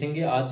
देखेंगे आज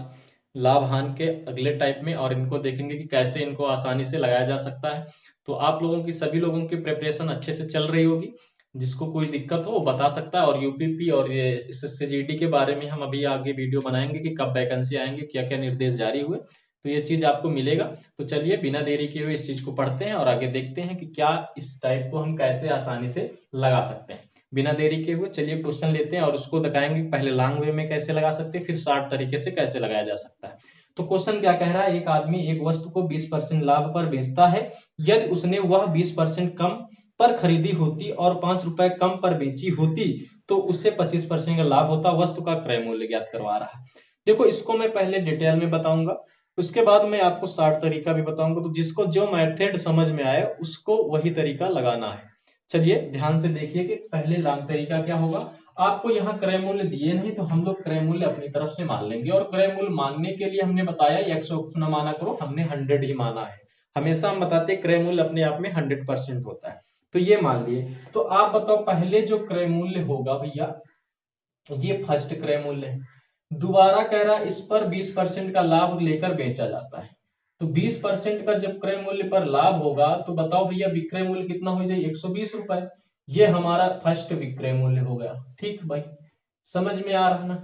लाभ हानि के अगले टाइप में, और इनको देखेंगे कि कैसे इनको आसानी से लगाया जा सकता है। तो आप लोगों की, सभी लोगों की प्रिपरेशन अच्छे से चल रही होगी। जिसको कोई दिक्कत हो वो बता सकता है। और यूपीपी और ये एसएससी जीडी के बारे में हम अभी आगे वीडियो बनाएंगे कि कब वैकेंसी आएंगे, क्या क्या निर्देश जारी हुए, तो ये चीज आपको मिलेगा। तो चलिए बिना देरी किए हुए इस चीज को पढ़ते हैं और आगे देखते हैं कि क्या इस टाइप को हम कैसे आसानी से लगा सकते हैं। बिना देरी के हुए चलिए क्वेश्चन लेते हैं और उसको दिखाएंगे पहले लॉन्ग वे में कैसे लगा सकते हैं, फिर शॉर्ट तरीके से कैसे लगाया जा सकता है। तो क्वेश्चन क्या कह रहा है, एक आदमी एक वस्तु को 20% लाभ पर बेचता है। यदि उसने वह 20% कम पर खरीदी होती और 5 रुपए कम पर बेची होती तो उसे 25% का लाभ होता। वस्तु का क्रय मूल्य ज्ञात करवा रहा है। देखो इसको मैं पहले डिटेल में बताऊंगा, उसके बाद मैं आपको शॉर्ट तरीका भी बताऊंगा। तो जिसको जो मेथड समझ में आए उसको वही तरीका लगाना है। चलिए ध्यान से देखिए कि पहले लॉन्ग तरीका क्या होगा। आपको यहाँ क्रय मूल्य दिए नहीं तो हम लोग क्रय मूल्य अपनी तरफ से मान लेंगे, और क्रय मूल्य मानने के लिए हमने बताया 100 न माना करो, हमने 100 ही माना है। हमेशा हम बताते हैं क्रय मूल्य अपने आप में 100% होता है। तो ये मान लिए। तो आप बताओ पहले जो क्रय मूल्य होगा भैया, ये फर्स्ट क्रय मूल्य है। दोबारा कह रहा है इस पर 20% का लाभ लेकर बेचा जाता है। तो 20% का जब क्रय मूल्य पर लाभ होगा तो बताओ भैया विक्रय मूल्य कितना हो जाए, 120 रुपए। ये हमारा फर्स्ट विक्रय मूल्य हो गया। ठीक भाई, समझ में आ रहा ना।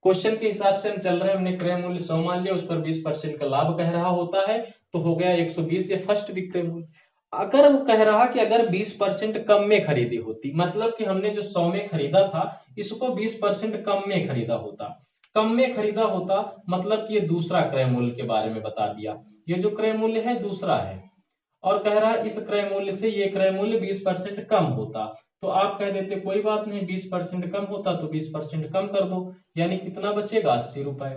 क्वेश्चन के हिसाब से हम चल रहे हैं, हमने क्रय मूल्य 100 मान लिया, उस पर 20% का लाभ कह रहा होता है तो हो गया 120, ये फर्स्ट विक्रय मूल्य। अगर वो कह रहा कि अगर 20% कम में खरीदी होती, मतलब कि हमने जो 100 में खरीदा था इसको 20% कम में खरीदा होता। कम में खरीदा होता मतलब कि ये दूसरा क्रय मूल्य के बारे में बता दिया। ये जो क्रय मूल्य है दूसरा है, और कह रहा है इस क्रय मूल्य से ये क्रय मूल्य 20% कम होता। तो आप कह देते कोई बात नहीं, 20% कम होता तो 20% कम कर दो, यानी कितना बचेगा, 80 रुपए।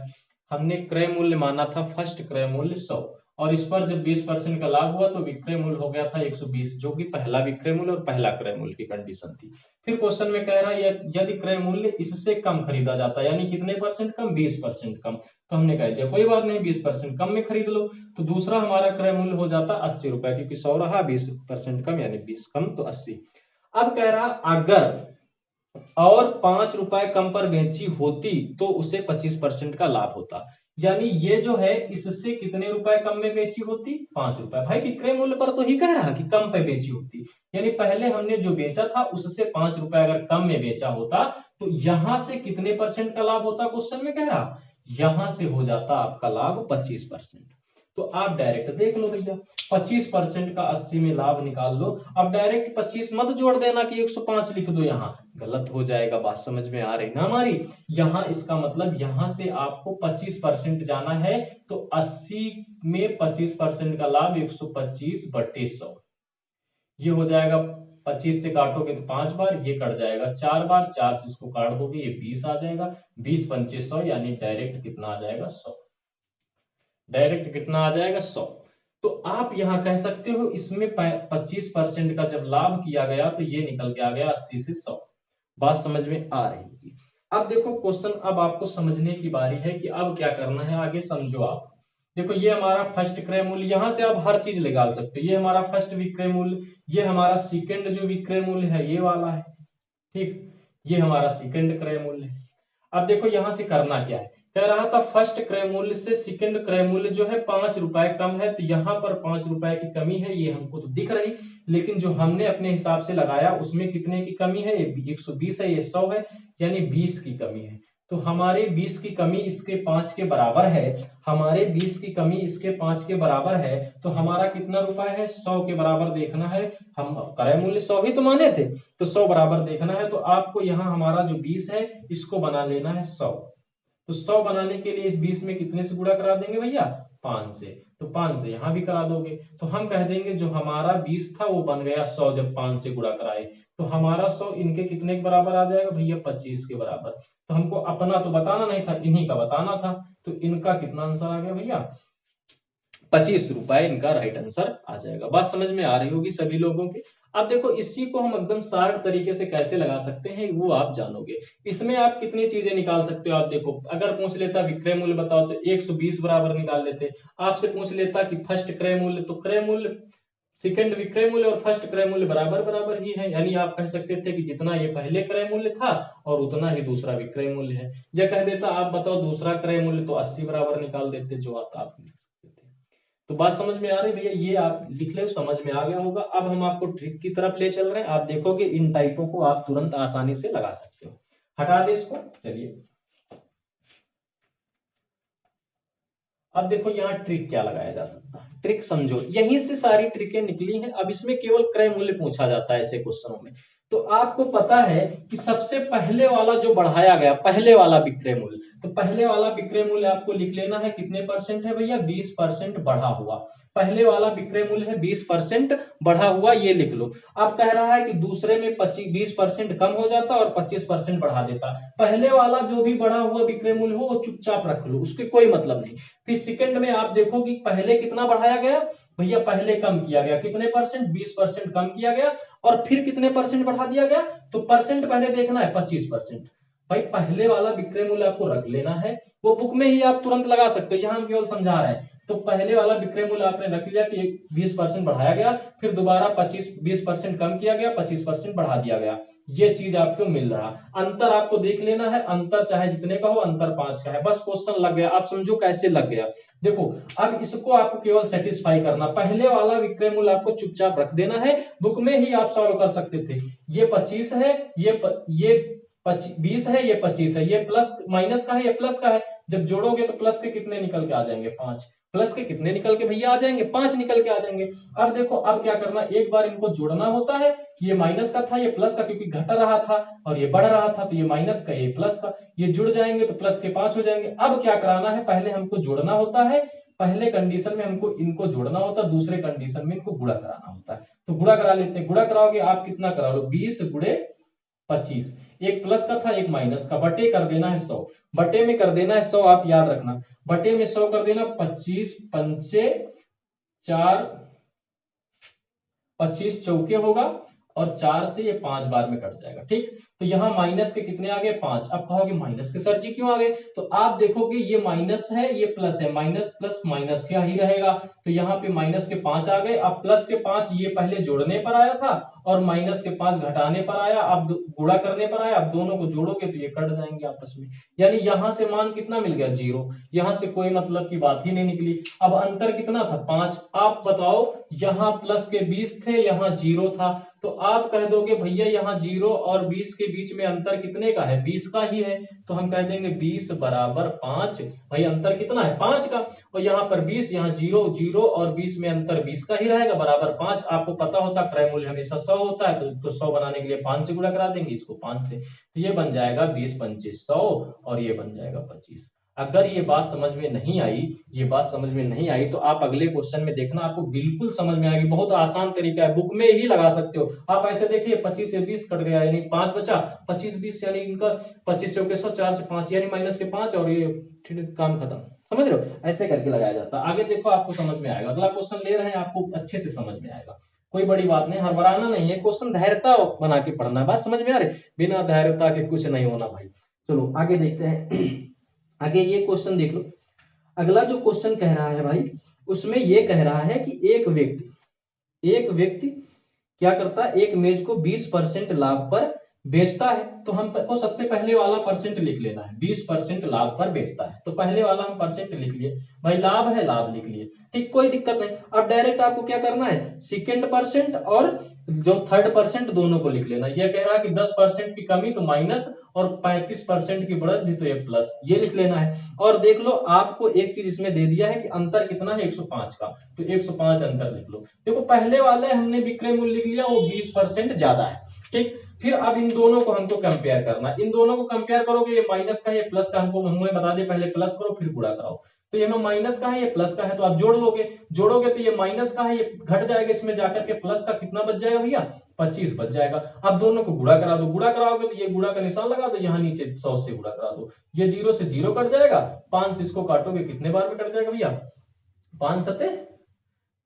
हमने क्रय मूल्य माना था फर्स्ट क्रय मूल्य 100, और इस पर जब 20% का लाभ हुआ तो विक्रय मूल्य हो गया था 120, जो कि पहला विक्रय मूल्य और पहला क्रय मूल्य की कंडीशन थी। फिर क्वेश्चन में कह रहा है यदि क्रय मूल्य इससे कम खरीदा जाता, यानी कितने परसेंट कम, 20% कम। तो हमने कह दिया कोई बात नहीं, 20% कम में खरीद लो। तो दूसरा हमारा क्रय मूल्य हो जाता 80 रुपए, क्योंकि 100 रहा, 20% कम यानी 20 कम तो 80। अब कह रहा अगर और 5 रुपए कम पर बेची होती तो उसे 25% का लाभ होता। यानी ये जो है इससे कितने रुपए कम में बेची होती, 5 रुपए। भाई विक्रय मूल्य पर तो ही कह रहा कि कम पे बेची होती, यानी पहले हमने जो बेचा था उससे 5 रुपए अगर कम में बेचा होता तो यहां से कितने परसेंट का लाभ होता, क्वेश्चन में कह रहा यहां से हो जाता आपका लाभ 25%। तो आप डायरेक्ट देख लो भैया, 25% का 80 में लाभ निकाल लो। अब डायरेक्ट 25 मत जोड़ देना कि 105 लिख दो, यहाँ गलत हो जाएगा। बात समझ में आ रही ना हमारी। यहाँ इसका मतलब यहाँ से आपको 25% जाना है, तो 80 में 25% का लाभ 125/100। ये हो जाएगा, 25 से काटोगे तो 5 बार, ये कट जाएगा 4 बार, 4 से इसको काट दोगे ये 20 आ जाएगा। 20 पंचे 100, यानी डायरेक्ट कितना आ जाएगा, 100। डायरेक्ट कितना आ जाएगा, 100। तो आप यहां कह सकते हो इसमें 25% का जब लाभ किया गया तो ये निकल के आ गया 80 से 100। बात समझ में आ रही है। अब देखो क्वेश्चन, अब आपको समझने की बारी है कि अब क्या करना है, आगे समझो आप। देखो ये हमारा फर्स्ट क्रय मूल्य, यहां से आप हर चीज निकाल सकते हो। ये हमारा फर्स्ट विक्रय मूल्य, ये हमारा सेकंड जो विक्रय मूल्य है ये वाला है। ठीक, ये हमारा सेकंड क्रय मूल्य है। अब देखो यहां से करना क्या है, कह रहा था फर्स्ट क्रय मूल्य से सेकंड क्रय मूल्य जो है 5 रुपए कम है, तो यहाँ पर 5 रुपए की कमी है, ये हमको तो दिख रही। लेकिन जो हमने अपने हिसाब से लगाया उसमें कितने की कमी है, ये 120 है, ये 100 है, यानी 20 की कमी है। तो हमारे 20 की कमी इसके 5 के बराबर है, हमारे 20 की कमी इसके 5 के बराबर है। तो हमारा कितना रुपए है, 100 के बराबर देखना है। हम क्रय मूल्य 100 ही तो माने थे, तो 100 बराबर देखना है। तो आपको यहाँ हमारा जो 20 है इसको बना लेना है 100। तो 100 बनाने के लिए इस 20 में कितने से गुणा करा देंगे भैया, 5 से। तो 5 से यहां भी करा दोगे तो हम कह देंगे जो हमारा 20 था वो बन गया 100 जब 5 से गुणा कराए। तो हमारा 100 इनके कितने के बराबर आ जाएगा भैया, 25 के बराबर। तो हमको अपना तो बताना नहीं था, इन्हीं का बताना था। तो इनका कितना आंसर आ गया भैया, 25 रुपए इनका राइट आंसर आ जाएगा। बात समझ में आ रही होगी सभी लोगों की। अब देखो इसी को हम एकदम शार्ट तरीके से कैसे लगा सकते हैं वो आप जानोगे। इसमें आप कितनी चीजें निकाल सकते हो, आप देखो अगर पूछ लेता विक्रय मूल्य बताओ तो 120 बराबर निकाल लेते। आपसे पूछ लेता कि फर्स्ट क्रय मूल्य, तो क्रय मूल्य सेकंड विक्रय मूल्य और फर्स्ट क्रय मूल्य बराबर बराबर ही है, यानी आप कह सकते थे कि जितना ये पहले क्रय मूल्य था और उतना ही दूसरा विक्रय मूल्य है। या कह देता आप बताओ दूसरा क्रय मूल्य, तो 80 बराबर निकाल देते, जो आता आप लिख सकते थे। तो बात समझ में आ रही भैया, ये आप लिख ले, समझ में आ गया होगा। अब हम आपको ट्रिक की तरफ ले चल रहे हैं, आप देखोगे इन टाइपों को आप तुरंत आसानी से लगा सकते हो। हटा दे इसको, चलिए अब देखो यहाँ ट्रिक क्या लगाया जा सकता है, ट्रिक समझो, यहीं से सारी ट्रिकें निकली हैं। अब इसमें केवल क्रय मूल्य पूछा जाता है ऐसे क्वेश्चनों में। तो आपको पता है कि सबसे पहले वाला जो बढ़ाया गया, पहले वाला विक्रय मूल्य, तो पहले वाला विक्रय मूल्य आपको लिख लेना है, कितने परसेंट है भैया, 20% बढ़ा हुआ। पहले वाला विक्रय मूल्य है 20% बढ़ा हुआ, ये लिख लो। अब कह रहा है कि दूसरे में 20% कम हो जाता और 25% बढ़ा देता। पहले वाला जो भी बढ़ा हुआ विक्रय मूल्य हो वो चुपचाप रख लो, उसके कोई मतलब नहीं। फिर सेकंड में आप देखो कि पहले कितना बढ़ाया गया भैया, पहले कम किया गया, कितने परसेंट, 20% कम किया गया, और फिर कितने परसेंट बढ़ा दिया गया, तो परसेंट पहले देखना है 25%। भाई पहले वाला विक्रय मूल्य आपको रख लेना है, वो बुक में ही आप तुरंत लगा सकते हो, यहाँ हम केवल समझा रहे हैं। तो पहले वाला विक्रय मूल्य आपने रख लिया कि 20% बढ़ाया गया, फिर दोबारा 20% कम किया गया, 25% बढ़ा दिया गया, ये चीज आपको मिल रहा। अंतर आपको देख लेना है, अंतर चाहे जितने का हो, अंतर 5 का है, बस क्वेश्चन लग गया। आप समझो कैसे लग गया, देखो अब इसको आपको केवल सेटिस्फाई करना, पहले वाला विक्रय मूल्य आपको चुपचाप रख देना है, बुक में ही आप सॉल्व कर सकते थे। ये 25 है, ये 20 है, ये 25 है, ये प्लस माइनस का है, ये प्लस का है, जब जोड़ोगे तो प्लस के कितने निकल के आ जाएंगे, 5। प्लस के कितने निकल के भैया आ जाएंगे, 5 निकल के आ जाएंगे। अब देखो अब क्या करना, एक बार इनको जोड़ना होता है, ये माइनस का था, ये प्लस का, क्योंकि घट रहा था और ये बढ़ रहा था, तो ये माइनस का, ये प्लस का, ये जुड़ जाएंगे तो प्लस के 5 हो जाएंगे। अब क्या कराना है, पहले हमको जोड़ना होता है, पहले कंडीशन में हमको इनको जोड़ना होता है, दूसरे कंडीशन में इनको गुणा कराना होता है। तो गुणा करा लेते हैं, गुणा कराओगे आप कितना करा लो, 20 गुणे 25, एक प्लस का था एक माइनस का, बटे कर देना है 100, बटे में कर देना है 100, आप याद रखना, बटे में 100 कर देना, 25 पंचे 4, 25 चौके होगा, और 4 से ये 5 बार में कट जाएगा, ठीक। तो यहाँ माइनस के कितने आ गए, 5। अब कहोगे माइनस के सर जी क्यों आ गए, तो आप देखोगे ये माइनस है, ये प्लस है, माइनस प्लस माइनस क्या ही रहेगा, तो यहाँ पे माइनस के 5 आ गए। अब प्लस के 5 ये पहले जोड़ने पर आया था, और माइनस के 5 घटाने पर आया, अब गुणा करने पर आया, अब दोनों को जोड़ोगे तो ये कट जाएंगे आपस में, यानी यहां से मान कितना मिल गया, 0, यहां से कोई मतलब की बात ही नहीं निकली। अब अंतर कितना था, 5। आप बताओ, यहाँ प्लस के 20 थे, यहाँ 0 था, तो आप कह दोगे भैया यहाँ 0 और 20 के बीच में अंतर कितने का है, 20 का ही है, तो हम कह देंगे 20 बराबर 5। भाई अंतर कितना है, 5 का, और यहाँ पर 20, यहाँ 0, 0 और 20 में अंतर 20 का ही रहेगा, बराबर 5। आपको पता होता क्रय मूल्य हमेशा 100 होता है, तो 100 बनाने के लिए 5 से गुणा करा देंगे, इसको 5 से, तो ये बन जाएगा 20 पंचे 100, और ये बन जाएगा 25। अगर ये बात समझ में नहीं आई, ये बात समझ में नहीं आई, तो आप अगले क्वेश्चन में देखना, आपको बिल्कुल समझ में आएगी, बहुत आसान तरीका है, बुक में ही लगा सकते हो आप। ऐसे देखिए 25 से 20 कट गया, यानी 5 बचा, 25 20 यानी इनका 25 चौके 100, 4 से 5 यानी माइनस के 5, और ये काम खत्म, समझ रहे हो, ऐसे करके लगाया जाता है। आगे देखो आपको समझ में आएगा, अगला क्वेश्चन ले रहे हैं, आपको अच्छे से समझ में आएगा, कोई बड़ी बात नहीं, हड़बड़ाना नहीं है, क्वेश्चन धैर्यता बना के पढ़ना है, बात समझ में आ रही, बिना धैर्यता के कुछ नहीं होना भाई। चलो आगे देखते हैं, आगे ये क्वेश्चन देख लो, अगला जो क्वेश्चन कह रहा है भाई, उसमें ये कह रहा है कि एक व्यक्ति क्या करता है, एक मेज को 20% लाभ पर बेचता है, तो हमको सबसे पहले वाला परसेंट लिख लेना है, 20% लाभ पर बेचता है, तो पहले वाला हम परसेंट लिख लिए, भाई लाभ है, लाभ लिख लिए, ठीक, कोई दिक्कत नहीं। अब डायरेक्ट आपको क्या करना है, सेकेंड परसेंट और जो थर्ड परसेंट दोनों को लिख लेना। यह कह रहा है कि 10% की कमी तो माइनस, और 35% की बढ़ोतरी तो ये प्लस, ये लिख लेना है। और देख लो आपको एक चीज इसमें दे दिया है कि अंतर कितना है, 105 का, तो 105 अंतर लिख लो। देखो पहले वाले हमने विक्रय मूल्य लिख लिया, वो 20% ज्यादा है, ठीक। फिर अब इन दोनों को हमको कंपेयर करना, इन दोनों को कंपेयर करोगे, ये माइनस का है, ये प्लस का, हमको हमें बता दे, पहले प्लस करो फिर गुणा कराओ, तो ये माइनस का है, ये प्लस का है, तो आप जोड़ोगे तो ये माइनस का है, ये घट जाएगा, इसमें जाकर के प्लस का कितना बच जाएगा भैया, 25 बच जाएगा। अब दोनों को गुणा करा दो, गुणा कराओगे तो ये गुणा का निशान लगा दो, यहाँ नीचे 100 से गुणा करा दो, ये 0 से 0 कट जाएगा, 5 से इसको काटोगे कितने बार में कट जाएगा भैया, 5 सते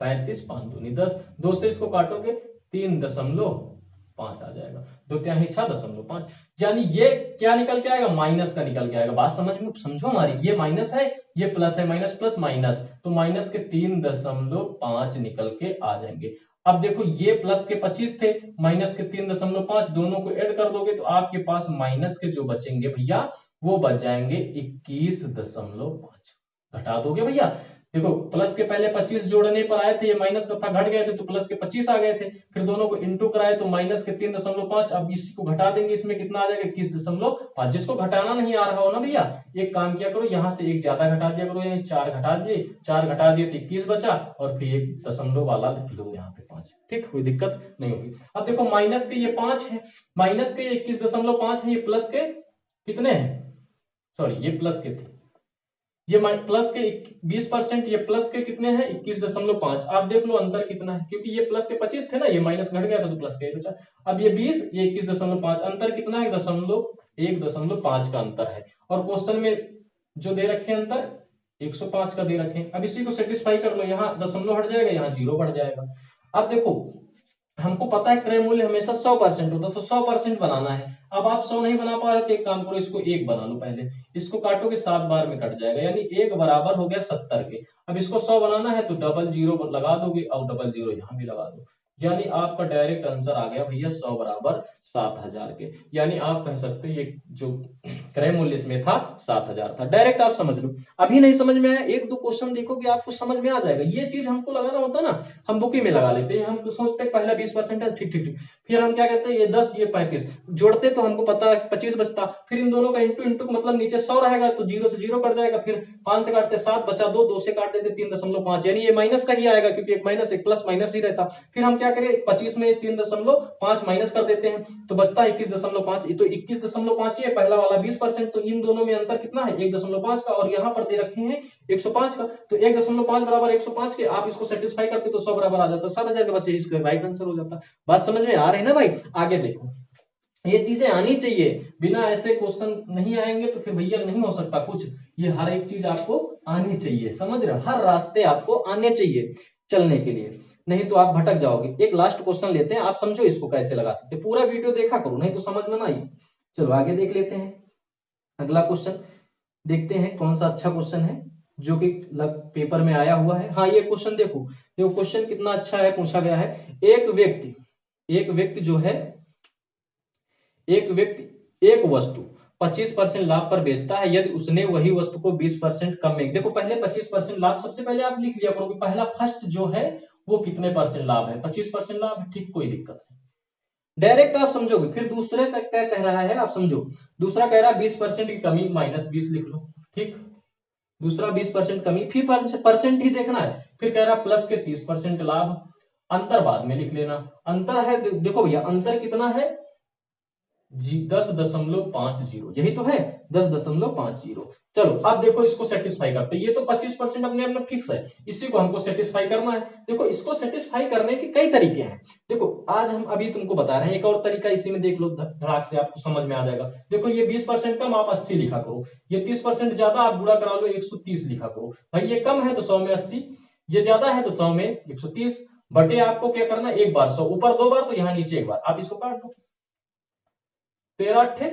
35, 5 दूनी 10, 2 से इसको काटोगे 3.5 आ जाएगा, 2 तिहाई 6.5, यानी ये क्या निकल के आएगा, माइनस का निकल के आएगा। बात समझ में समझो हमारी, ये माइनस है, ये प्लस है, माइनस प्लस माइनस, तो माइनस के 3.5 निकल के आ जाएंगे। अब देखो ये प्लस के 25 थे, माइनस के 3.5, दोनों को ऐड कर दोगे तो आपके पास माइनस के जो बचेंगे भैया वो बच जाएंगे 21.5। घटा दोगे भैया, देखो प्लस के पहले 25 जोड़ने पर आए थे, ये माइनस का था, घट गए थे तो प्लस के 25 आ गए थे, फिर दोनों को इंटू कराए तो माइनस के 3.5, अब इसको घटा देंगे, इसमें कितना आ जाएगा 21.5। जिसको घटाना नहीं आ रहा हो ना भैया, एक काम किया करो, यहाँ से एक ज्यादा घटा दिया करो, यानी 4 घटा दिए, 4 घटा दिए तो 21 बचा, और फिर एक दशमलव वाला लिख लो यहाँ पे 5। ठीक, कोई दिक्कत नहीं होगी। अब देखो माइनस के ये 5 है, माइनस के 21.5 है, ये प्लस के कितने हैं, सॉरी ये प्लस के थे, ये प्लस के 20%, ये प्लस के कितने हैं 21.5। आप देख लो अंतर कितना है, क्योंकि ये प्लस के 25 थे ना, ये माइनस घट गया था तो प्लस के बचा। अब ये 20, ये 21.5, अंतर कितना है 1.5 का अंतर है। और क्वेश्चन में जो दे रखे अंतर 105 का दे रखे। अब इसी को सेटिस्फाई कर लो, यहाँ दशमलव हट जाएगा, यहाँ 0 बढ़ जाएगा। अब देखो हमको पता है क्रय मूल्य हमेशा 100% होता, तो 100% बनाना है। अब आप 100 नहीं बना पा रहे तो एक काम करो, इसको 1 बना लो पहले, इसको काटोगे 7 बार में कट जाएगा, यानी 1 बराबर हो गया 70 के। अब इसको 100 बनाना है तो डबल जीरो लगा दोगे, और डबल जीरो यहाँ भी लगा दो, यानी आपका डायरेक्ट आंसर आ गया भैया 100 बराबर 7000 के। यानी आप कह सकते हैं ये जो क्रय मूल्य इसमें था 7000 था। डायरेक्ट आप समझ लो। अभी नहीं समझ में आया, एक दो क्वेश्चन देखोगे आपको समझ में आ जाएगा। ये चीज हमको लगाना होता ना, हम बुकी में लगा लेते हैं, हम सोचते हैं पहला 20% है, ठीक ठीक ठीक, फिर हम क्या कहते हैं ये 10 ये 35 जोड़ते तो हमको पता है 25 बचता, फिर इन दोनों का इंटू इंटू मतलब नीचे 100 रहेगा तो 0 से 0 कट जाएगा, फिर 5 से काटते 7 बचा 2, 2 से काट देते 3.5, यानी ये माइनस का ही आएगा, क्योंकि एक माइनस एक प्लस माइनस ही रहता। फिर हम क्या करें 25 में 3.5 माइनस कर देते हैं तो बचता है 21.5। तो 21.5 ये पहला वाला 20%, तो इन दोनों में अंतर कितना है 1.5 का, और यहाँ पर दे रखे हैं 105 का, तो 1.5 बराबर 105 के आप इसको सेटिस्फाई करते तो 100 बराबर आ जाता 7000 का, बस यही इसका राइट आंसर हो जाता। बात समझ में आ रही है ना भाई। आगे देखो ये चीजें आनी चाहिए, बिना ऐसे क्वेश्चन नहीं आएंगे तो फिर भैया नहीं हो सकता कुछ। ये हर एक चीज आपको आनी चाहिए, समझ रहे हो, हर रास्ते आपको आने चाहिए चलने के लिए, नहीं तो आप भटक जाओगे। एक लास्ट क्वेश्चन लेते हैं, आप समझो इसको कैसे लगा सकते, पूरा वीडियो देखा करो नहीं तो समझ में ना आए। चलो आगे देख लेते हैं, अगला क्वेश्चन देखते हैं कौन सा अच्छा क्वेश्चन है जो कि पेपर में आया हुआ है। हाँ ये क्वेश्चन देखो, देखो क्वेश्चन कितना अच्छा है, पूछा गया है एक व्यक्ति जो है, एक व्यक्ति एक वस्तु 25% लाभ पर बेचता है यदि उसने वही वस्तु को 20% कम में। देखो पहले 25% लाभ, सबसे पहले आप लिख लिया करो कि पहला फर्स्ट जो है वो कितने परसेंट लाभ है, 25% लाभ है, ठीक कोई दिक्कत नहीं, डायरेक्ट आप समझोगे। फिर दूसरे का क्या कह रहा है आप समझो, दूसरा कह रहा है 20% की कमी -20 लिख लो, ठीक, दूसरा 20% कमी, फिर परसेंट ही देखना है। फिर कह रहा प्लस के 30% लाभ, अंतर बाद में लिख लेना। अंतर है देखो भैया अंतर कितना है 10.50, यही तो है 10.50। चलो अब देखो इसको सेटिस्फाई करते, ये तो 25% अपने आप फिक्स है, इसी को हमको सेटिस्फाई करना है। देखो इसको सेटिस्फाई करने के कई तरीके हैं, देखो आज हम अभी तुमको बता रहे हैं, एक और तरीका इसी में देख लो, धड़ाक से आपको समझ में आ जाएगा। देखो ये 20% कम आप 80 लिखा करो, ये 30% ज्यादा आप बुरा करा लो 130 लिखा करो। भाई ये कम है तो 100 में 80, ये ज्यादा है तो 100 में 130, बटे आपको क्या करना है एक बार 100, ऊपर 2 बार तो यहाँ नीचे एक बार, आप इसको काट दो 13 अट्ठे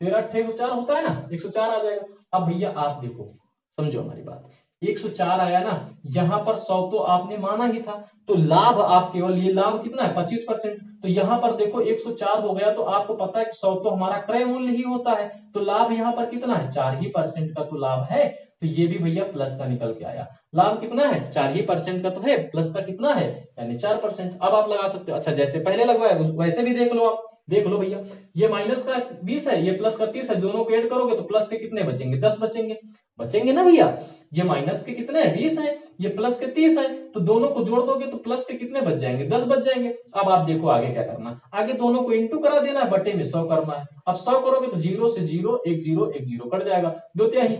104 होता है ना, 104 आ जाएगा। अब भैया आप देखो समझो हमारी बात, 104 आया ना, यहाँ पर 100 तो आपने माना ही था, तो लाभ आप केवल ये लाभ कितना है 25%, तो यहाँ पर देखो 104 हो गया, तो आपको पता है कि 100 तो हमारा क्रय मूल्य ही होता है, तो लाभ यहाँ पर कितना है 4% का तो लाभ है, तो ये भी भैया प्लस का निकल के आया। लाभ कितना है 4% का तो है, प्लस का कितना है यानी 4%। अब आप लगा सकते हो, अच्छा जैसे पहले लगवाए वैसे भी देख लो, आप देख लो भैया, ये माइनस का 20 है, ये प्लस का 30 है, दोनों को ऐड करोगे तो प्लस के कितने बचेंगे 10 बचेंगे, बचेंगे ना भैया। ये माइनस के कितने हैं 20 है, ये प्लस के 30 है, तो दोनों को जोड़ दोगे तो प्लस के कितने बच जाएंगे 10 बच जाएंगे। अब आप देखो आगे क्या करना, आगे दोनों को इंटू करा देना है, बटे में 100 करना है। अब 100 करोगे तो 0 से 0 1 0 1 0 कट जाएगा, 2 तिहाई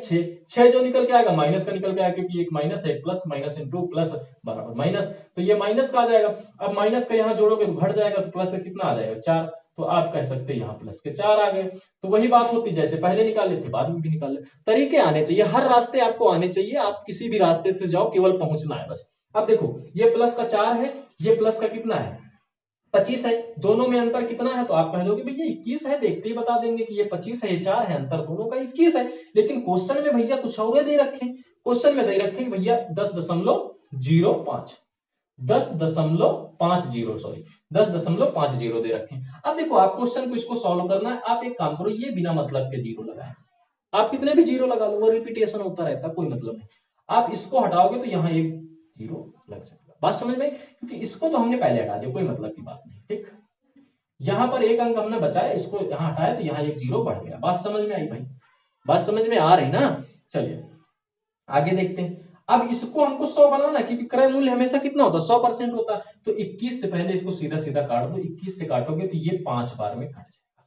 6 जो निकल के आएगा माइनस का निकल के आएगा, क्योंकि एक माइनस है, प्लस माइनस इंटू प्लस बराबर माइनस, तो ये माइनस का आ जाएगा। अब माइनस का यहाँ जोड़ोगे तो घट जाएगा, तो प्लस का कितना आ जाएगा 4, तो आप कह सकते हैं यहाँ प्लस के 4 आ गए। तो वही बात होती जैसे पहले निकाले थे बाद में भी निकाल ले, तरीके आने चाहिए, हर रास्ते आपको आने चाहिए, आप किसी भी रास्ते से जाओ केवल पहुंचना है बस। अब देखो ये प्लस का 4 है, ये प्लस का कितना है 25 है, दोनों में अंतर कितना है, तो आप कह दोगे भैया 21 है, देखते ही बता देंगे कि ये 25 है ये 4 है, अंतर दोनों का 21 है। लेकिन क्वेश्चन में भैया कुछ और दे रखे, क्वेश्चन में दे रखे भैया 10.05 10.50 सॉरी 10.50 दे रखे हैं। अब देखो आप क्वेश्चन को इसको सॉल्व करना है, आप एक काम करो, ये बिना मतलब के जीरो लगाए, आप कितने भी जीरो लगा लो, वो रिपीटेशन होता रहता है, कोई मतलब नहीं। आप इसको हटाओगे तो यहाँ एक जीरो लग जाएगा, बात समझ में, क्योंकि इसको तो हमने पहले हटा दिया, कोई मतलब की बात नहीं, ठीक। यहाँ पर एक अंक हमने बचाया, इसको यहाँ हटाया तो यहाँ एक जीरो बढ़ गया, बात समझ में आई भाई, बात समझ में आ रही ना। चलिए आगे देखते हैं। अब इसको हमको 100 बनाना, क्योंकि क्रय मूल्य हमेशा कितना होता है, 100% होता है, तो 21 से पहले इसको सीधा सीधा काट दो, 21 से काटोगे तो ये 5 बार में कट जाएगा,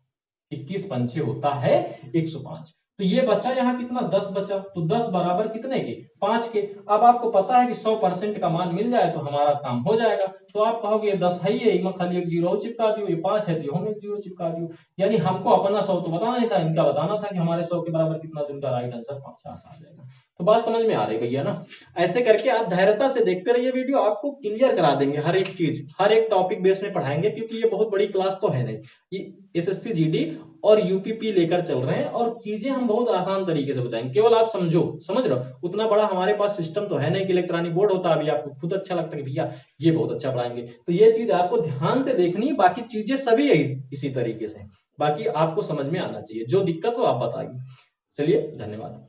21 पंचे होता है 105, तो ये बचा यहाँ कितना 10 बचा, तो 10 बराबर कितने के 5 के। अब आपको पता है कि 100% का मान मिल जाए तो हमारा काम हो जाएगा, तो आप कहोगे ये 10 है ही है, खाली एक जीरो चिपका दियो, ये 5 है तो हम एक जीरो चिपका दियो, यानी हमको अपना 100 तो बताना नहीं था, इनका बताना था कि हमारे 100 के बराबर कितना, तो इनका राइट आंसर 50 आ जाएगा। तो बात समझ में आ रही भैया ना। ऐसे करके आप धैर्यता से देखते रहिए वीडियो, आपको क्लियर करा देंगे हर एक चीज, हर एक टॉपिक बेस में पढ़ाएंगे, क्योंकि ये बहुत बड़ी क्लास तो है नहीं, ये एसएससी जीडी और यूपीपी लेकर चल रहे हैं, और चीजें हम बहुत आसान तरीके से बताएंगे, केवल आप समझो, समझ रहे हो, उतना बड़ा हमारे पास सिस्टम तो है नहीं कि इलेक्ट्रॉनिक बोर्ड होता, अभी आपको खुद अच्छा लगता है कि भैया ये बहुत अच्छा पढ़ाएंगे, तो ये चीज आपको ध्यान से देखनी, बाकी चीजें सभी इसी तरीके से, बाकी आपको समझ में आना चाहिए, जो दिक्कत हो आप बताइए। चलिए धन्यवाद।